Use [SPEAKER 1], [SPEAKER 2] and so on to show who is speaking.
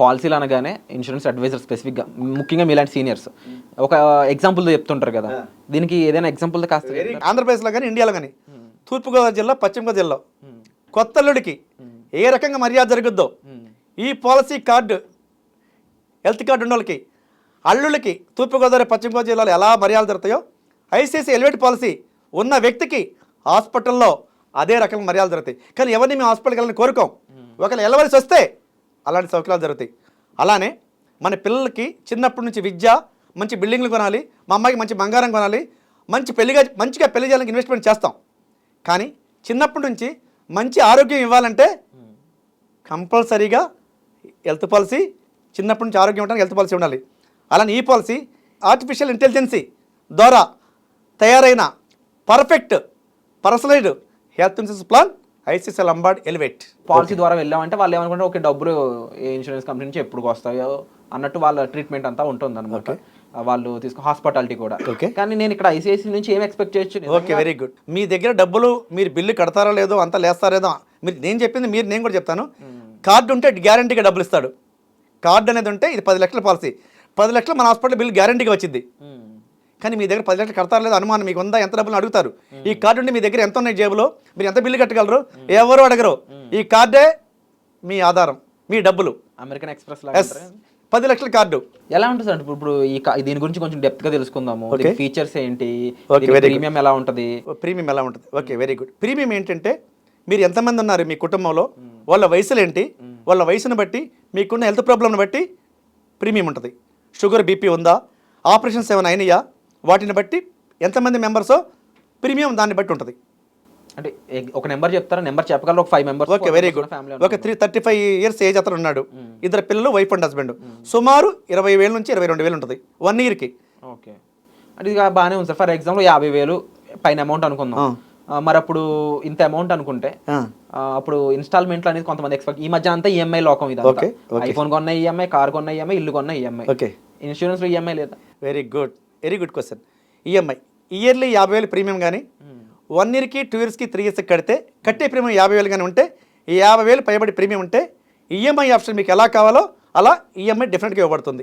[SPEAKER 1] పాలసీలు అనగానే insurance advisor స్పెసిఫిక్గా ముఖ్యంగా మీలాంటి సీనియర్స్ ఒక ఎగ్జాంపుల్ చెప్తుంటారు కదా, దీనికి ఏదైనా ఎగ్జాంపుల్ కాస్త
[SPEAKER 2] ఆంధ్రప్రదేశ్లో కానీ ఇండియాలో కానీ తూర్పుగోదావరి జిల్లా పశ్చిమ గోదావరి జిల్లాలో కొత్తల్లుడికి ఏ రకంగా మర్యాద జరుగుద్దో ఈ పాలసీ కార్డు హెల్త్ కార్డు ఉన్న వాళ్ళకి అల్లుళ్ళకి తూర్పుగోదావరి పశ్చిమ గోదావరి జిల్లాలో ఎలా మర్యాదలు జరుగుతాయో ఐసీఐసీ ఎలివేట్ పాలసీ ఉన్న వ్యక్తికి హాస్పిటల్లో అదే రకంగా మర్యాదలు జరుగుతాయి. కానీ ఎవరిని మేము హాస్పిటల్కి వెళ్ళని కోరుకోం. ఒకవేళ వెళ్ళవలసి వస్తే అలాంటి సౌకర్యాలు జరుగుతాయి. అలానే మన పిల్లలకి చిన్నప్పటి నుంచి విద్య, మంచి బిల్డింగ్లు కొనాలి, మా అమ్మాయికి మంచి బంగారం కొనాలి, మంచిగా పెళ్లి చేయాలని ఇన్వెస్ట్మెంట్ చేస్తాం. కానీ చిన్నప్పటి నుంచి మంచి ఆరోగ్యం ఇవ్వాలంటే కంపల్సరీగా హెల్త్ పాలసీ, చిన్నప్పటి నుంచి ఆరోగ్యం ఉండడానికి హెల్త్ పాలసీ ఉండాలి. అలానే ఈ పాలసీ ఆర్టిఫిషియల్ ఇంటెలిజెన్సీ ద్వారా తయారైన perfect personalised health insurance plan ICICI Lombard elevate
[SPEAKER 1] policy ద్వారా వెళ్ళామంటే వాళ్ళు ఏమనుకుంటే ఓకే డబ్బులు ఏ ఇన్సూరెన్స్ కంపెనీ నుంచి ఎప్పుడు వస్తాయో అన్నట్టు వాళ్ళ ట్రీట్మెంట్ అంతా ఉంటుంది అనమాట. వాళ్ళు తీసుకుని హాస్పిటాలిటీ కూడా. కానీ నేను ఇక్కడ ఐసీఐసీ నుంచి ఏం ఎక్స్పెక్ట్ చేయొచ్చు?
[SPEAKER 2] Okay, very good. మీ దగ్గర డబ్బులు మీరు బిల్లు కడతారో లేదో అంతా లేస్తారేదో మీరు నేను చెప్పింది నేను కూడా చెప్తాను. కార్డు ఉంటే గ్యారంటీగా డబ్బులు ఇస్తాడు. కార్డు అనేది ఉంటే ఇది 10 లక్షల పాలసీ, 10 లక్షలు మన హాస్పిటల్ బిల్ గ్యారంటీగా వచ్చింది. కానీ మీ దగ్గర 10 లక్షలు కడతారో లేదో అనుమానం మీకు ఉందా, ఎంత డబ్బులు అడుగుతారు. ఈ కార్డు ఉంటే మీ దగ్గర ఎంత ఉన్నాయి జేబులో, మీరు ఎంత బిల్లు కట్టగలరు, ఎవరు అడగరు. ఈ కార్డే మీ ఆధారం, మీ డబ్బులు.
[SPEAKER 1] అమెరికన్ ఎక్స్ప్రెస్
[SPEAKER 2] 10 లక్షల కార్డు
[SPEAKER 1] ఎలా ఉంటుంది సార్? ఇప్పుడు దీని గురించి కొంచెం డెప్త్ గా తెలుసుకుందాము. ఫీచర్స్ ఏంటి, ప్రీమియం ఎలా ఉంటుంది?
[SPEAKER 2] ప్రీమియం ఎలా ఉంటుంది? Okay, very good. ప్రీమియం ఏంటంటే మీరు ఎంతమంది ఉన్నారు మీ కుటుంబంలో, వాళ్ళ వయసులు ఏంటి, వాళ్ళ వయసును బట్టి మీకున్న హెల్త్ ప్రాబ్లంను బట్టి ప్రీమియం ఉంటుంది. షుగర్, బీపీ ఉందా, ఆపరేషన్స్ ఏమైనా అయినాయా, వాటిని బట్టి ఎంతమంది మెంబర్సో ప్రీమియం దాన్ని బట్టి ఉంటుంది.
[SPEAKER 1] అంటే ఒక నెంబర్ చెప్తారా? నెంబర్ చెప్పగలరు? ఒక 5 మెంబర్స్.
[SPEAKER 2] Okay, very good. ఒక 35 ఇయర్స్ ఏజ్ అతను ఉన్నాడు, 2 పిల్లలు, వైఫ్ అండ్ హస్బెండ్. సుమారు 20,000 నుంచి 22,000 ఉంటుంది 1 ఇయర్కి.
[SPEAKER 1] ఓకే, అంటే ఇది బాగానే ఉంది సార్. ఫర్ ఎగ్జాంపుల్ 50,000 పైన అమౌంట్ అనుకుందాం. మరి అప్పుడు ఇంత అమౌంట్ అనుకుంటే అప్పుడు ఇన్స్టాల్మెంట్లు అనేది కొంతమంది ఎక్స్పెక్ట్. ఈ మధ్య అంతా ఈఎంఐ లోకం. ఇది ఐఫోన్ కొన్న ఈఎంఐ, కార్ కొన్న ఈఎంఐ, ఇల్లు కొన్న ఈఎంఐ.
[SPEAKER 2] ఓకే,
[SPEAKER 1] ఇన్సూరెన్స్ లో ఈఎంఐ లేదా?
[SPEAKER 2] Very good, very good question. EMI yearly 50,000 premium కానీ 1 ఇయర్కి 2 ఇయర్స్కి 3 ఇయర్స్కి కట్టే ప్రీమియం 50,000 కానీ ఉంటే, ఈ 50,000 పైబడి ప్రీమియం ఉంటే ఈఎంఐ ఆప్షన్ మీకు ఎలా కావాలో అలా ఈఎంఐ డెఫినెట్గా ఇవ్వబడుతుంది.